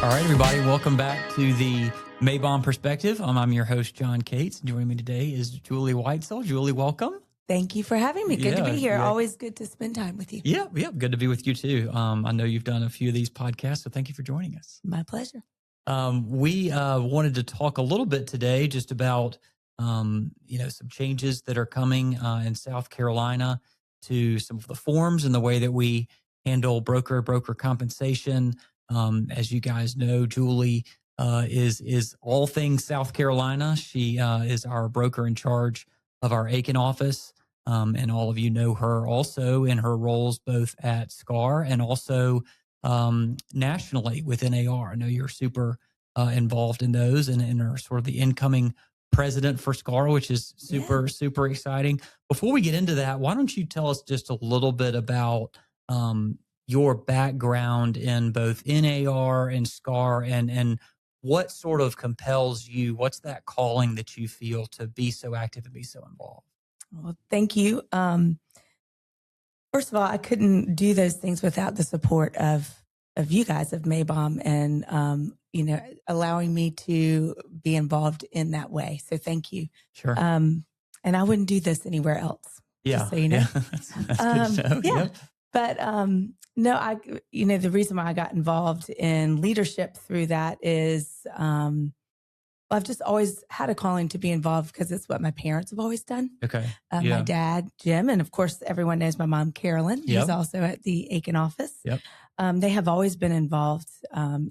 All right, everybody, welcome back to the Maybom Perspective. I'm your host, John Cates. Joining me today is Julie Whitesell. Julie, welcome. Thank you for having me. Good to be here. Yeah. Always good to spend time with you. Yeah, good to be with you too. I know you've done a few of these podcasts, so thank you for joining us. My pleasure. We wanted to talk a little bit today just about, some changes that are coming in South Carolina to some of the forms and the way that we handle broker compensation. As you guys know, Julie is all things South Carolina. She is our broker in charge of our Aiken office. And all of you know her also in her roles both at SCAR and also nationally with NAR. I know you're super involved in those and are sort of the incoming president for SCAR, which is super exciting. Before we get into that, why don't you tell us just a little bit about your background in both NAR and SCAR and what sort of compels you? What's that calling that you feel to be so active and be so involved? Well, thank you. First of all, I couldn't do those things without the support of you guys, of Maybom, and allowing me to be involved in that way. So thank you. Sure. And I wouldn't do this anywhere else. Yeah. Just so you know. Yeah. That's good to know. Yeah. Yep. But no, the reason why I got involved in leadership through that is I've just always had a calling to be involved because it's what my parents have always done. Okay. My dad, Jim, and of course, everyone knows my mom, Carolyn, who's also at the Aiken office. Yep. They have always been involved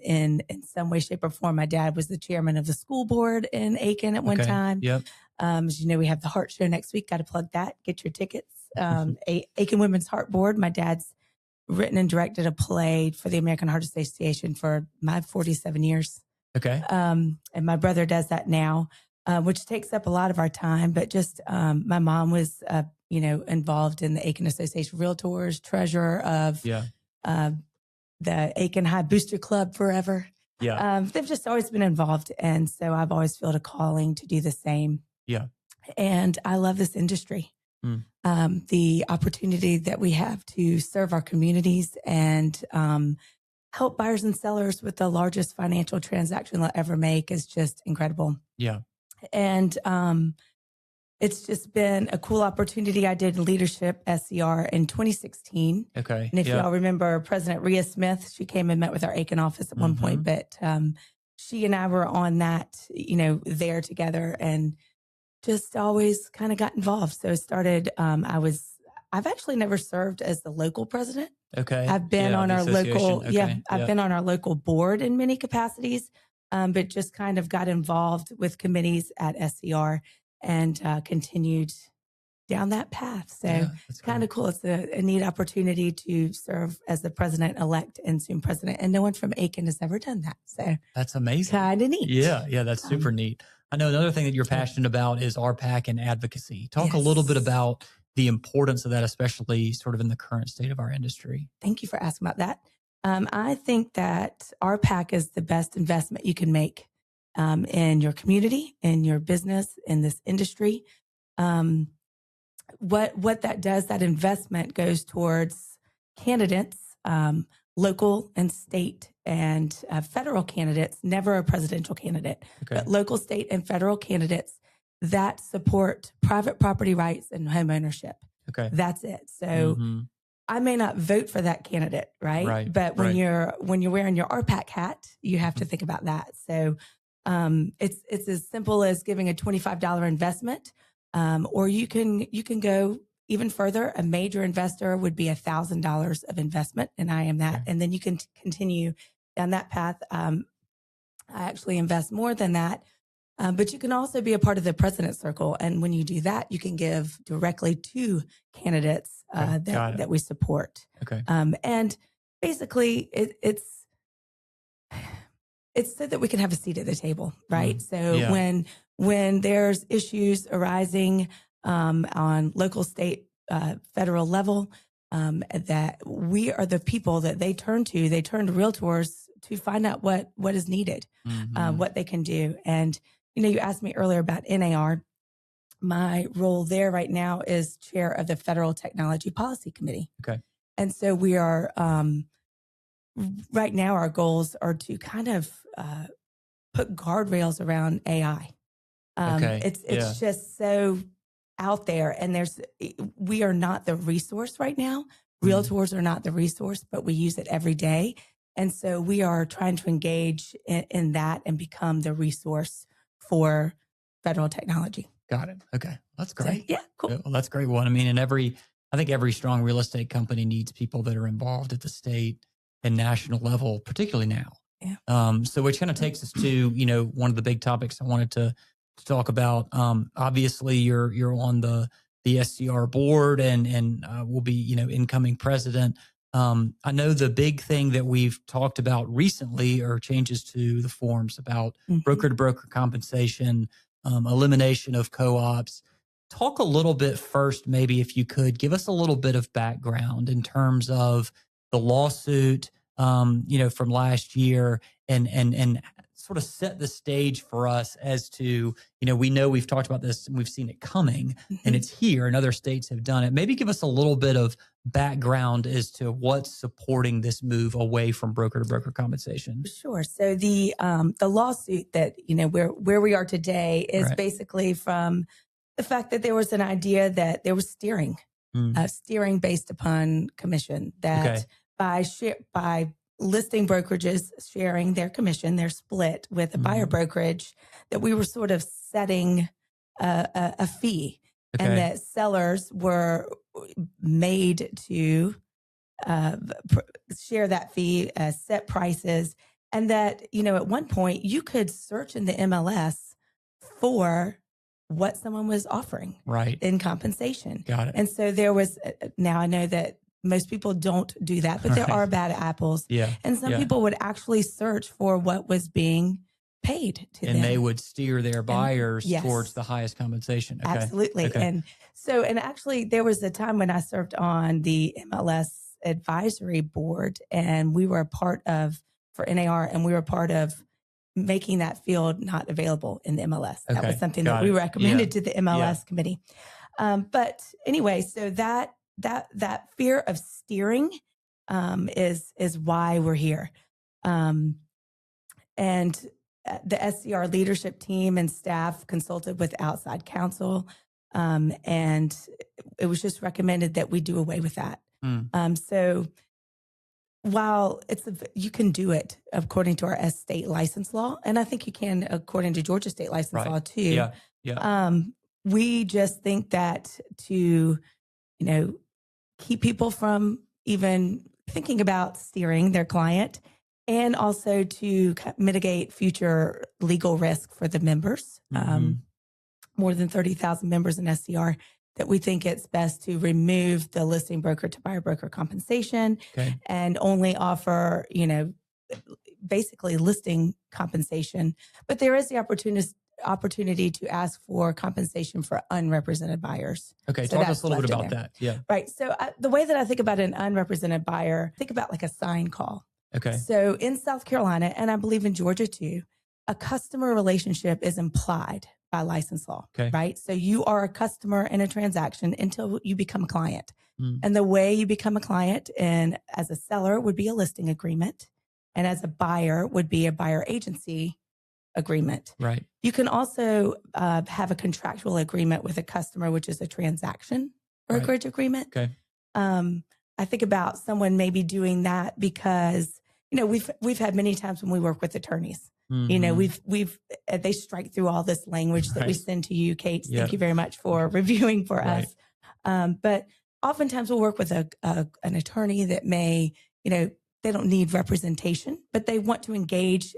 in some way, shape, or form. My dad was the chairman of the school board in Aiken at one time. Yep. As you know, we have the Heart Show next week. Got to plug that. Get your tickets. Aiken Women's Heart Board. My dad's written and directed a play for the American Heart Association for my 47 years. Okay. And my brother does that now, which takes up a lot of our time. But just my mom was, involved in the Aiken Association Realtors, treasurer of the Aiken High Booster Club forever. Yeah. They've just always been involved. And so I've always felt a calling to do the same. Yeah. And I love this industry. The opportunity that we have to serve our communities and help buyers and sellers with the largest financial transaction they'll ever make is just incredible. Yeah. And it's just been a cool opportunity. I did leadership SCR in 2016. Okay. And if y'all remember President Rhea Smith, she came and met with our Aiken office at one point, but she and I were on that, there together and just always kind of got involved. So it started, I've actually never served as the local president. Okay. I've been on our local, I've been on our local board in many capacities, but just kind of got involved with committees at SCR and continued down that path. So it's kind of cool. It's a neat opportunity to serve as the president-elect and soon president. And no one from Aiken has ever done that. So that's amazing. Kind of neat. Yeah, that's super neat. I know another thing that you're passionate about is RPAC and advocacy. Talk a little bit about the importance of that, especially sort of in the current state of our industry. Thank you for asking about that. I think that RPAC is the best investment you can make in your community, in your business, in this industry. What that does, that investment goes towards candidates, local and state and federal candidates, never a presidential candidate, but local, state, and federal candidates that support private property rights and home ownership. Okay. That's it. So I may not vote for that candidate, right? But when you're wearing your RPAC hat, you have to think about that. So it's as simple as giving a $25 investment, or you can go even further. A major investor would be $1,000 of investment, and I am that. And then you can continue down that path. I actually invest more than that. But you can also be a part of the President's Circle. And when you do that, you can give directly to candidates that we support. Okay. And basically, it's so that we can have a seat at the table, right? So when there's issues arising on local, state, federal level, that we are the people that they turn to realtors to find out what is needed, what they can do. And you asked me earlier about NAR. My role there right now is chair of the Federal Technology Policy Committee. Okay. And so we are right now our goals are to kind of put guardrails around AI. It's just so out there, and we are not the resource right now. Realtors are not the resource, but we use it every day. And so we are trying to engage in that and become the resource for federal technology. Got it. Okay. That's great. So, yeah, cool. Well, that's a great one. I mean, I think every strong real estate company needs people that are involved at the state and national level, particularly now. Yeah. So which kind of takes us to, one of the big topics I wanted to talk about. Obviously you're on the SCR board and will be, incoming president. I know the big thing that we've talked about recently are changes to the forms about broker to broker compensation, elimination of co-ops. Talk a little bit first, maybe if you could give us a little bit of background in terms of the lawsuit, from last year and sort of set the stage for us as to, we know we've talked about this and we've seen it coming and it's here and other states have done it. Maybe give us a little bit of background as to what's supporting this move away from broker to broker compensation. Sure. So the lawsuit that, where we are today is basically from the fact that there was an idea that there was steering based upon commission, that by listing brokerages sharing their commission, their split with a buyer brokerage, that we were sort of setting a fee, and that sellers were made to share that fee, set prices, and that, at one point you could search in the MLS for what someone was offering in compensation. Got it. And so there was, now I know that most people don't do that, but there are bad apples. Yeah. And some people would actually search for what was being paid to them. And they would steer their buyers towards the highest compensation. Okay. Absolutely. Okay. And actually there was a time when I served on the MLS advisory board, and we were a part of, for NAR, and we were part of making that field not available in the MLS. That was something that we recommended to the MLS committee. But anyway, so that fear of steering is why we're here. And the SCR leadership team and staff consulted with outside counsel, and it was just recommended that we do away with that. So while you can do it according to our state license law, and I think you can according to Georgia state license law too. We just think that to, keep people from even thinking about steering their client, and also to mitigate future legal risk for the members, more than 30,000 members in SCR, that we think it's best to remove the listing broker to buyer broker compensation and only offer, basically listing compensation. But there is the opportunity to ask for compensation for unrepresented buyers. Okay, so talk to us a little bit about that. Yeah. Right. So the way that I think about an unrepresented buyer, think about like a sign call. Okay. So in South Carolina, and I believe in Georgia too, a customer relationship is implied by license law, right? So you are a customer in a transaction until you become a client. And the way you become a client, and as a seller, would be a listing agreement, and as a buyer would be a buyer agency agreement. Right. You can also have a contractual agreement with a customer, which is a transaction brokerage agreement. Okay. I think about someone maybe doing that because, we've had many times when we work with attorneys. They strike through all this language that we send to you, Kate. Thank you very much for reviewing for us. But oftentimes we'll work with an attorney that may, they don't need representation, but they want to engage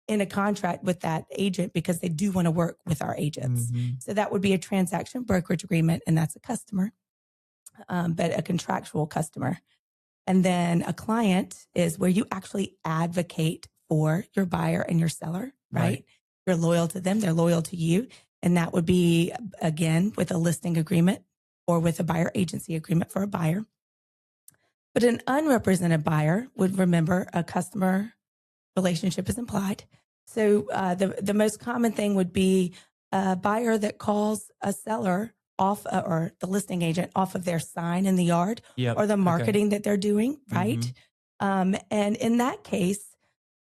in a contract with that agent because they do want to work with our agents. So that would be a transaction brokerage agreement, and that's a customer, but a contractual customer. And then a client is where you actually advocate for your buyer and your seller, right? You're loyal to them, they're loyal to you. And that would be, again, with a listing agreement or with a buyer agency agreement for a buyer. But an unrepresented buyer would, remember, a customer relationship is implied. So the most common thing would be a buyer that calls a seller off, or the listing agent off of their sign in the yard, or the marketing that they're doing, right? And in that case,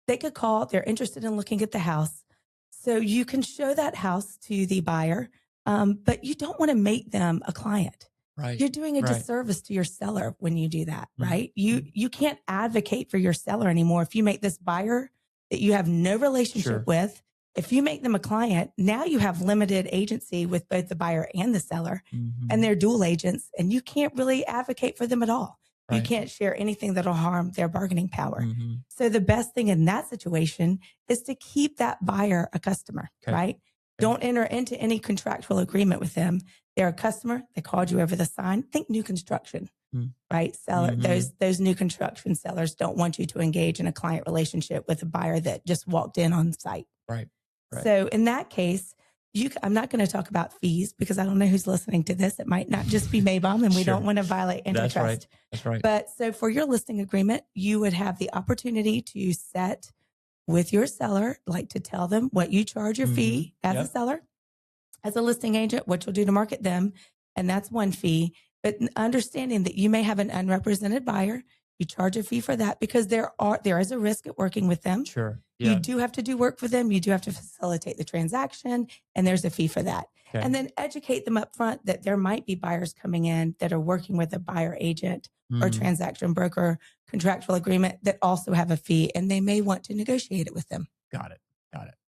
they could call, they're interested in looking at the house. So you can show that house to the buyer, but you don't want to make them a client. Right. You're doing a Right. disservice to your seller when you do that, Mm-hmm. right? You can't advocate for your seller anymore. If you make this buyer that you have no relationship with, if you make them a client, now you have limited agency with both the buyer and the seller, and they're dual agents, and you can't really advocate for them at all. Right. You can't share anything that'll harm their bargaining power. So the best thing in that situation is to keep that buyer a customer, right? Okay. Don't enter into any contractual agreement with them. They're a customer. They called you over the sign. Think new construction, right? Seller, those new construction sellers don't want you to engage in a client relationship with a buyer that just walked in on site. Right. Right. So in that case, I'm not going to talk about fees because I don't know who's listening to this. It might not just be Maybom, and we don't want to violate antitrust. That's right. But so for your listing agreement, you would have the opportunity to set with your seller, like to tell them what you charge your fee as a seller, as a listing agent, what you'll do to market them. And that's one fee. But understanding that you may have an unrepresented buyer, you charge a fee for that because there is a risk at working with them. Sure. Yeah. You do have to do work for them. You do have to facilitate the transaction, and there's a fee for that. Okay. And then educate them up front that there might be buyers coming in that are working with a buyer agent or transaction broker contractual agreement that also have a fee, and they may want to negotiate it with them. Got it.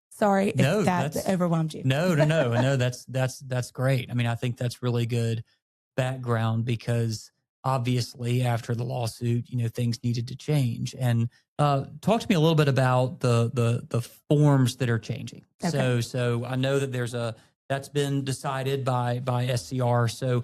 Sorry if that overwhelmed you. No. That's great. I mean, I think that's really good background because obviously after the lawsuit, things needed to change. And talk to me a little bit about the forms that are changing. Okay. So I know that that's been decided by SCR. So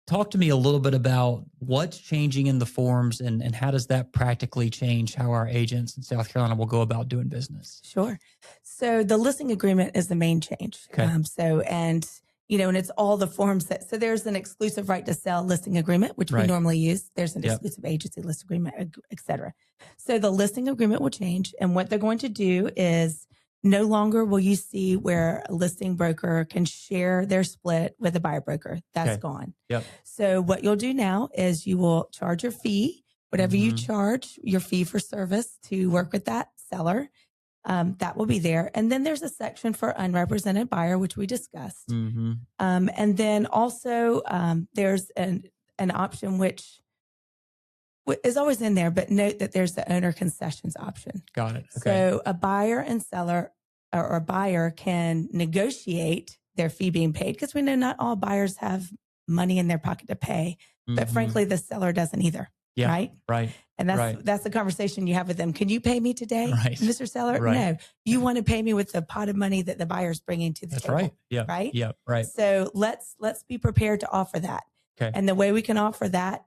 talk to me a little bit about what's changing in the forms and how does that practically change how our agents in South Carolina will go about doing business? Sure. So the listing agreement is the main change. Okay. And it's all the forms so there's an exclusive right to sell listing agreement, which we normally use. There's an exclusive agency list agreement, et cetera. So the listing agreement will change. And what they're going to do is no longer will you see where a listing broker can share their split with a buyer broker. That's gone. Yep. So what you'll do now is you will charge your fee, whatever you charge, your fee for service to work with that seller. That will be there. And then there's a section for unrepresented buyer, which we discussed. And then also there's an option which is always in there, but note that there's the owner concessions option. Got it. Okay. So a buyer and seller or a buyer can negotiate their fee being paid because we know not all buyers have money in their pocket to pay, but frankly, the seller doesn't either. Yeah, right. Right. And that's the conversation you have with them. Can you pay me today, Mr. Seller? Right. No, you want to pay me with the pot of money that the buyer's bringing to the table. Right. Yeah. Right. Yeah. Right. So let's be prepared to offer that. Okay. And the way we can offer that,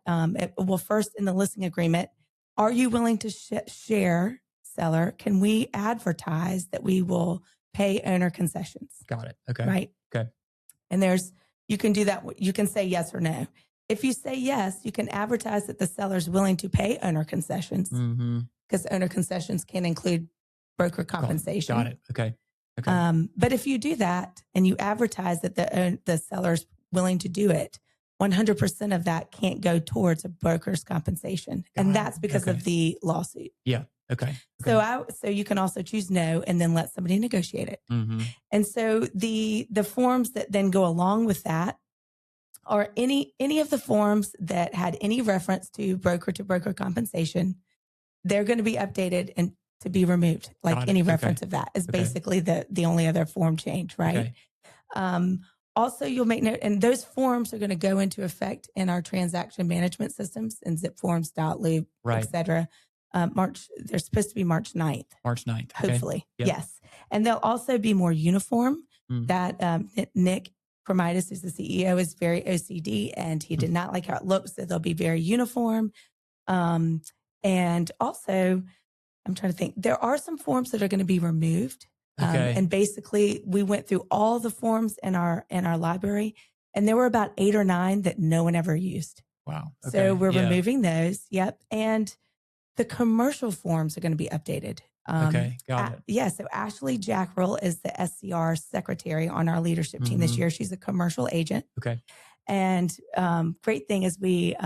first in the listing agreement, are you willing to share, seller? Can we advertise that we will pay owner concessions? Got it. Okay. Right. Okay. And you can do that. You can say yes or no. If you say yes, you can advertise that the seller's willing to pay owner concessions because owner concessions can include broker compensation. Got it. Okay. But if you do that and you advertise that the seller's willing to do it, 100% of that can't go towards a broker's compensation. And that's because of the lawsuit. Yeah. Okay. So you can also choose no and then let somebody negotiate it. And so the forms that then go along with that are any of the forms that had any reference to broker compensation, they're going to be updated and to be removed. Like any reference of that is basically the only other form change, right? Okay. Also, you'll make note, and those forms are going to go into effect in our transaction management systems in zip forms, .loop, et cetera. They're supposed to be March 9th. March 9th. Hopefully. Yep. Yes. And they'll also be more uniform. That Nick Cremitis, who's the CEO, is very OCD and he did not like how it looks. So they'll be very uniform. And also, I'm trying to think, there are some forms that are going to be removed. And basically we went through all the forms in our library and there were about 8 or 9 that no one ever used. Wow. Okay. So we're removing those. Yep. And the commercial forms are going to be updated. Got it. Yeah. So Ashley Jackrell is the SCR secretary on our leadership team this year. She's a commercial agent. Okay. And great thing is we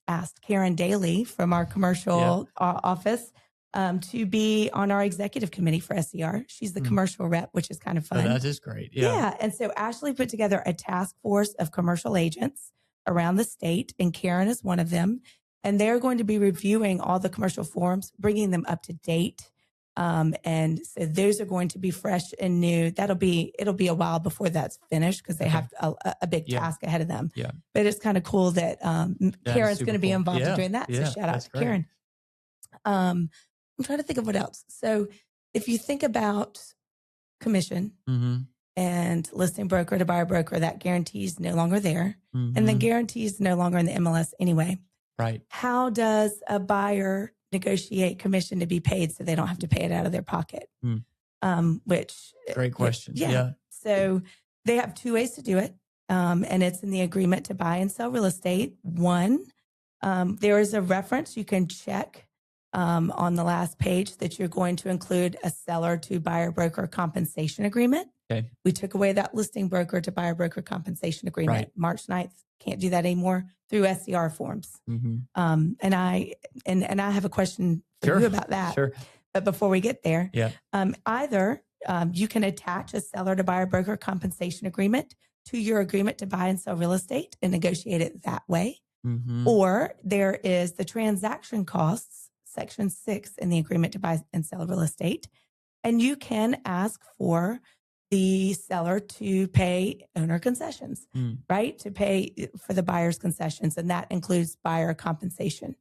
asked Karen Daly from our commercial office to be on our executive committee for SCR. She's the commercial rep, which is kind of fun. Oh, that is great. Yeah. And so Ashley put together a task force of commercial agents around the state, and Karen is one of them. And they're going to be reviewing all the commercial forms, bringing them up to date. And so those are going to be fresh and new. It'll be a while before that's finished because they have a big task ahead of them. Yeah. But it's kind of cool that Karen's going to be involved in doing that. Yeah, so shout out to Karen. I'm trying to think of what else. So if you think about commission and listing broker to buyer broker, that guarantee is no longer there. And the guarantee is no longer in the MLS anyway. Right. How does a buyer negotiate commission to be paid so they don't have to pay it out of their pocket? Which great question. Yeah. So they have two ways to do it. And it's in the agreement to buy and sell real estate. One, there is a reference you can check on the last page that you're going to include a seller to buyer broker compensation agreement. Okay. We took away that listing broker to buyer broker compensation agreement. Right. March 9th, can't do that anymore through SCR forms. And I have a question for you about that. Sure. But before we get there, either you can attach a seller to buyer broker compensation agreement to your agreement to buy and sell real estate and negotiate it that way. Or there is the transaction costs, Section 6 in the agreement to buy and sell real estate. And you can ask for the seller to pay owner concessions, right? To pay for the buyer's concessions. And that includes buyer compensation,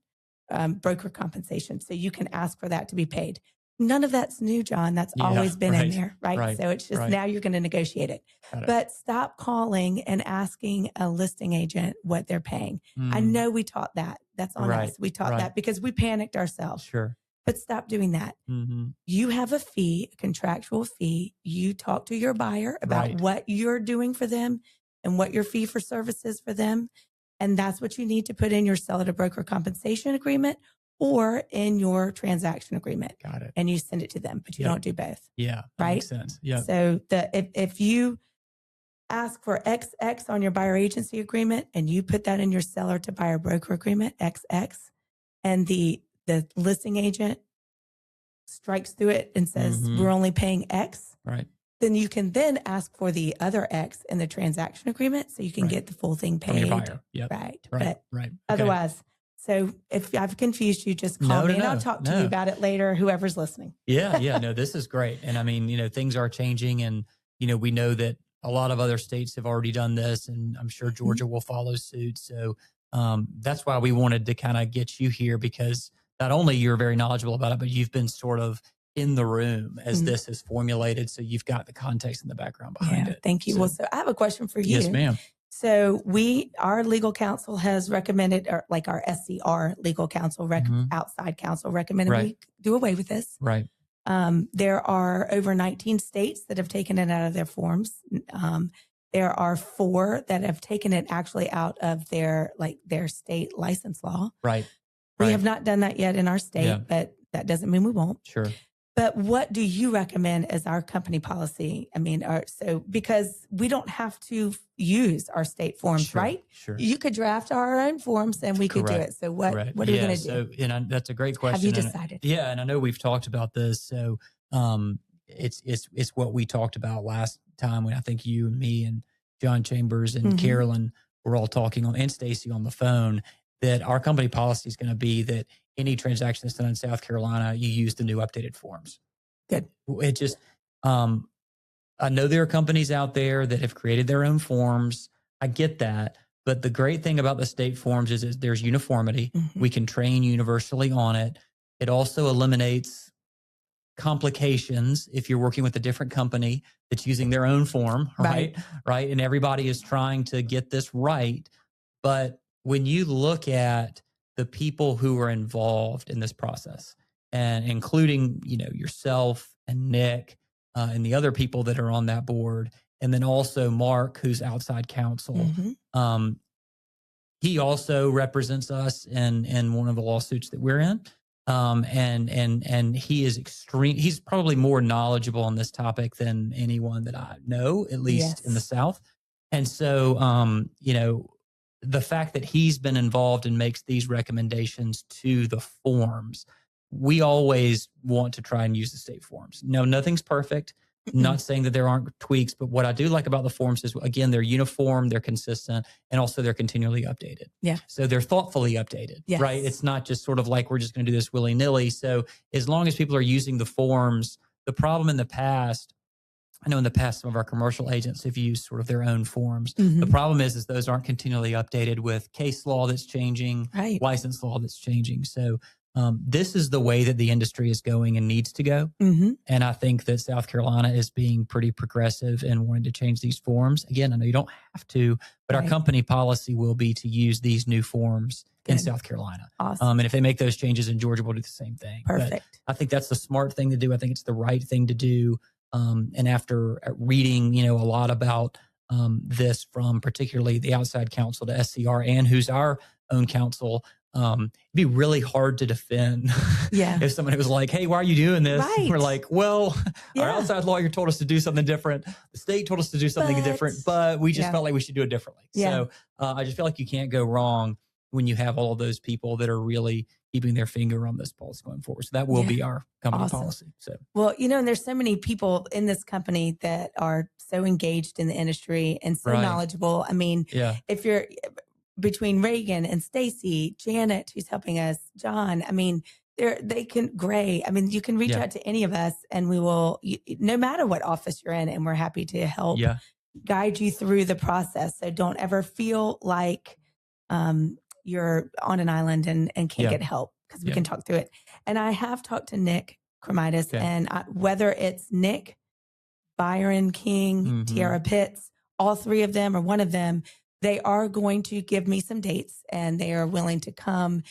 broker compensation. So you can ask for that to be paid. None of that's new, John. That's always been in there, right? So it's just now you're going to negotiate it. But stop calling and asking a listing agent what they're paying. I know we taught that. That's on us. We taught that because we panicked ourselves. Sure. But stop doing that. You have a fee, a contractual fee. You talk to your buyer about what you're doing for them and what your fee for service is for them. And that's what you need to put in your seller to broker compensation agreement or in your transaction agreement. Got it. And you send it to them, but you don't do both. Yeah. Right. Makes sense. Yeah. So if you ask for XX on your buyer agency agreement and you put that in your seller to buyer broker agreement, XX, and the listing agent strikes through it and says, we're only paying X. Right. Then you can then ask for the other X in the transaction agreement so you can get the full thing paid. From your buyer. Yep. Right. Right. But otherwise, so if I've confused you, just call me and I'll talk to you about it later, whoever's listening. Yeah. No, this is great. And I mean, things are changing and, we know that a lot of other states have already done this and I'm sure Georgia will follow suit. So that's why we wanted to kind of get you here because not only you're very knowledgeable about it, but you've been sort of in the room as this is formulated. So you've got the context and the background behind it. Thank you. So, so I have a question for you. Yes, ma'am. So our legal counsel has recommended, or like our SCR legal counsel, outside counsel recommended we do away with this. Right. There are over 19 states that have taken it out of their forms. There are 4 that have taken it actually out of their state license law. Right. We have not done that yet in our state, but that doesn't mean we won't. Sure. But what do you recommend as our company policy? I mean, because we don't have to use our state forms, right? Sure. You could draft our own forms and we could do it. So what are we going to do? So, that's a great question. Have you decided? And I know we've talked about this. So it's what we talked about last time when I think you and me and John Chambers and Carolyn were all talking and Stacy on the phone, that our company policy is going to be that any transaction that's done in South Carolina, you use the new updated forms. Good. It just, I know there are companies out there that have created their own forms. I get that. But the great thing about the state forms is there's uniformity. We can train universally on it. It also eliminates complications if you're working with a different company that's using their own form, right? And everybody is trying to get this right. But when you look at the people who are involved in this process, and including, yourself and Nick and the other people that are on that board, and then also Mark, who's outside counsel, he also represents us in one of the lawsuits that we're in. And he is he's probably more knowledgeable on this topic than anyone that I know, at least in the South. And so, the fact that he's been involved and makes these recommendations to the forms, we always want to try and use the state forms. No, nothing's perfect. Not saying that there aren't tweaks, but what I do like about the forms is, again, they're uniform, they're consistent, and also they're continually updated. Yeah. So they're thoughtfully updated, Yes. right? It's not just sort of like we're just going to do this willy-nilly. So as long as people are using the forms, the problem in the past, I know in the past, some of our commercial agents have used sort of their own forms. The problem is those aren't continually updated with case law that's changing, right. license law that's changing. So this is the way that the industry is going and needs to go. And I think that South Carolina is being pretty progressive and wanting to change these forms. Again, I know you don't have to, but our company policy will be to use these new forms in South Carolina. Awesome. And if they make those changes in Georgia, we'll do the same thing. Perfect. But I think that's the smart thing to do. I think it's the right thing to do. And after reading, a lot about this from particularly the outside counsel to SCR and who's our own counsel, it'd be really hard to defend if somebody was like, hey, why are you doing this? Right. We're like, well, our outside lawyer told us to do something different. The state told us to do something different, but we just felt like we should do it differently. So I just feel like you can't go wrong when you have all of those people that are really keeping their finger on this pulse going forward. So that will be our company policy. So, well, and there's so many people in this company that are so engaged in the industry and so knowledgeable. I mean, if you're between Reagan and Stacy, Janet, who's helping us, John, I mean, Gray. I mean, you can reach out to any of us and we will, no matter what office you're in, and we're happy to help guide you through the process. So don't ever feel like, you're on an island and can't get help, because we can talk through it. And I have talked to Nick Cremitis, and whether it's Nick, Byron King, Tiara Pitts, all three of them or one of them, they are going to give me some dates, and they are willing to come,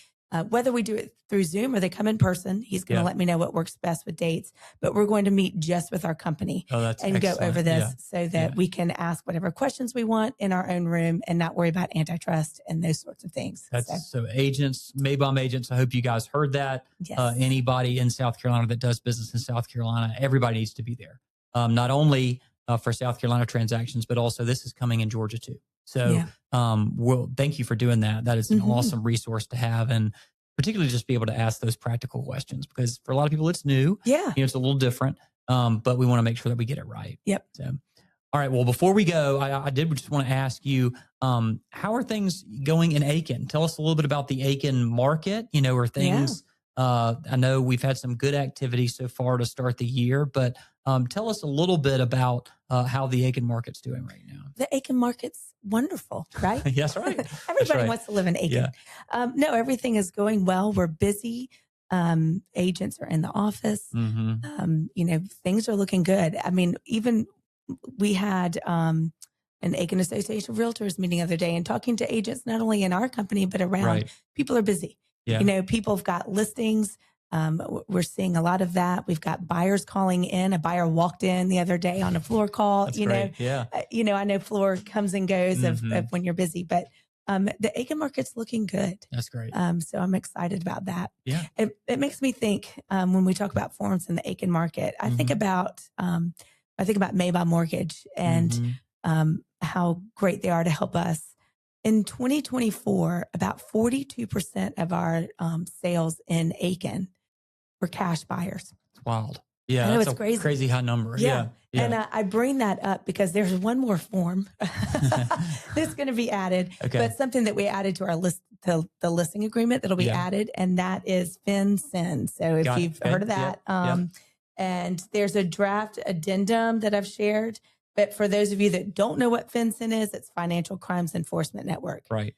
whether we do it through Zoom or they come in person. He's going to let me know what works best with dates, but we're going to meet just with our company and go over this so that we can ask whatever questions we want in our own room and not worry about antitrust and those sorts of things. So agents, Maybom agents, I hope you guys heard that. Yes. Anybody in South Carolina that does business in South Carolina, everybody needs to be there. Not only for South Carolina transactions, but also this is coming in Georgia too. So thank you for doing that. That is an awesome resource to have, and particularly just be able to ask those practical questions, because for a lot of people it's new. It's a little different, but we want to make sure that we get it right. So, all right. Well, before we go, I did just want to ask you, how are things going in Aiken? Tell us a little bit about the Aiken market. Are things, I know we've had some good activity so far to start the year, but tell us a little bit about how the Aiken market's doing right now. The Aiken market's wonderful, right? Yes, right. Everybody wants to live in Aiken. No, everything is going well. We're busy. Agents are in the office. Things are looking good. I mean, even we had an Aiken Association of Realtors meeting the other day, and talking to agents, not only in our company, but around. People are busy. People have got listings. We're seeing a lot of that. We've got buyers calling in. A buyer walked in the other day on a floor call. That's great. I know floor comes and goes of when you're busy, but the Aiken market's looking good. That's great. So I'm excited about that. It makes me think, when we talk about forms in the Aiken market, I think about Maybom Mortgage and how great they are to help us. In 2024, about 42% of our sales in Aiken were cash buyers. It's wild. Yeah, I know, that's it's crazy. Crazy high number. Yeah. And I bring that up because there's one more form that's going to be added, but something that we added to our list, to the listing agreement that'll be added, and that is FinCEN. So if you've heard of that, and there's a draft addendum that I've shared. But for those of you that don't know what FinCEN is, it's Financial Crimes Enforcement Network. Right.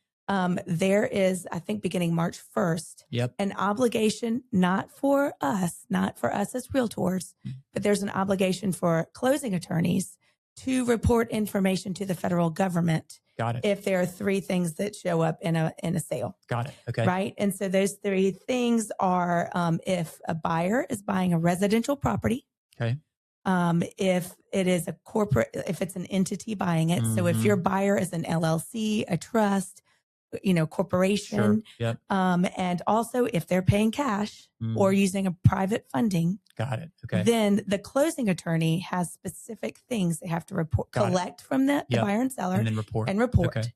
There is, I think, beginning March 1st, an obligation not for us as realtors, but there's an obligation for closing attorneys to report information to the federal government. Got it. If there are three things that show up in a sale. Got it. Okay. Right. And so those three things are, if a buyer is buying a residential property. Okay. If it is a corporate, if it's an entity buying it. So if your buyer is an LLC, a trust, corporation, and also if they're paying cash or using a private funding. Got it. Okay. Then the closing attorney has specific things they have to collect from the buyer and seller, and then report. Okay.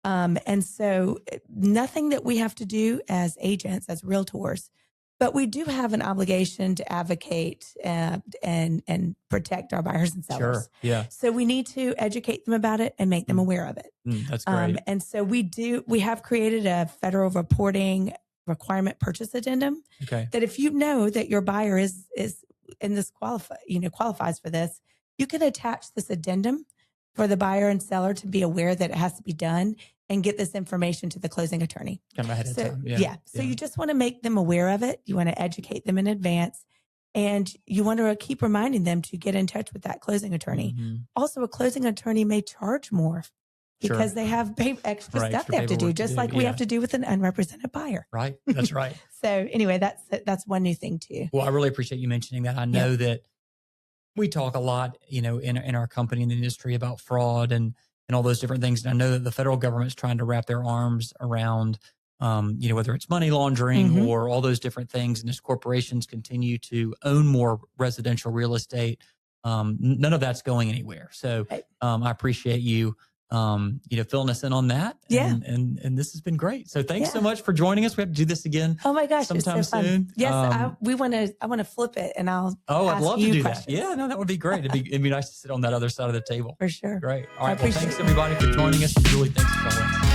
And so nothing that we have to do as agents, as realtors, but we do have an obligation to advocate and protect our buyers and sellers. Sure. Yeah. So we need to educate them about it and make them aware of it. That's great. And so we have created a federal reporting requirement purchase addendum that if you know that your buyer is in this qualifies for this, you can attach this addendum for the buyer and seller to be aware that it has to be done and get this information to the closing attorney. Kind of ahead of time. So you just want to make them aware of it. You want to educate them in advance. And you want to keep reminding them to get in touch with that closing attorney. Also, a closing attorney may charge more because they have extra stuff they have to do, just like we have to do with an unrepresented buyer. Right. That's right. So anyway, that's one new thing too. Well, I really appreciate you mentioning that. I know that we talk a lot, in our company, in the industry, about fraud and all those different things. And I know that the federal government's trying to wrap their arms around, whether it's money laundering or all those different things. And as corporations continue to own more residential real estate, none of that's going anywhere. So I appreciate you, filling us in on that. And this has been great. So thanks so much for joining us. We have to do this again. Oh my gosh. Sometime soon. Yes. I want to flip it and I'll I'd love to do questions. that. Yeah, no, that would be great. It'd be nice to sit on that other side of the table. For sure. Great. All right. Well, thanks everybody for joining us. Julie, thanks as always.